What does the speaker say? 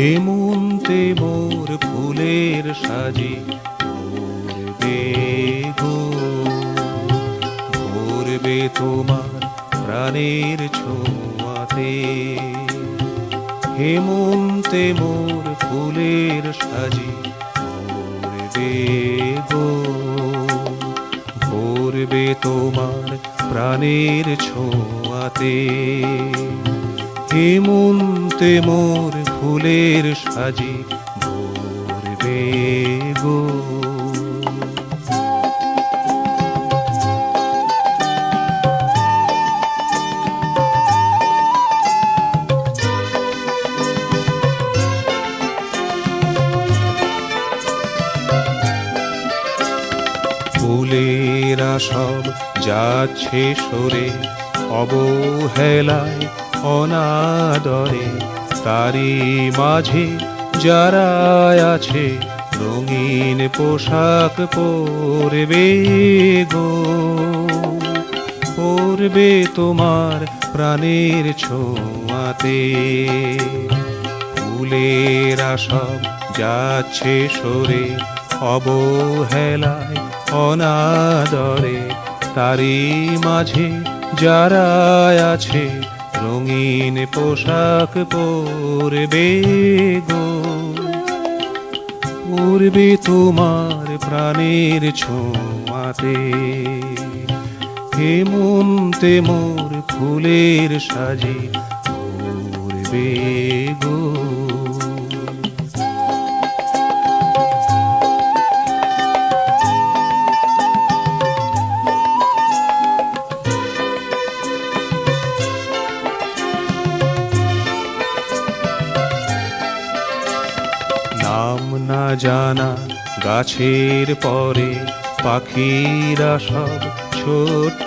হেমন্তে মোর ফুলের সাজি ভরবে গো, ভরবে তোমার প্রাণের ছোঁয়াতে। হেমন্তে মোর ফুলের সাজি ভরবে গো, ভরবে তোমার প্রাণের ছোঁয়াতে। হেমন্তে মোর ফুলের সাজি ভরবে গো। ফুলেরা সব যাচ্ছে সরে অবহেলায় অনাদরে, তারি মাঝে যারা আছে রঙিন পোশাক পরবে গো, পরবে তোমার প্রাণের ছোঁয়াতে। ফুলেরা সব যাচ্ছে সরে অবহেলায় অনাদরে, তারি মাঝে যারা আছে রঙিন পোশাক পরবে গো, পরবে তোমার প্রাণের ছোঁয়াতে। হেমন্তে মোর ফুলের সাজি ভরবে গো। নাম না জানা গাছের পরে পাখিরা সব ছোট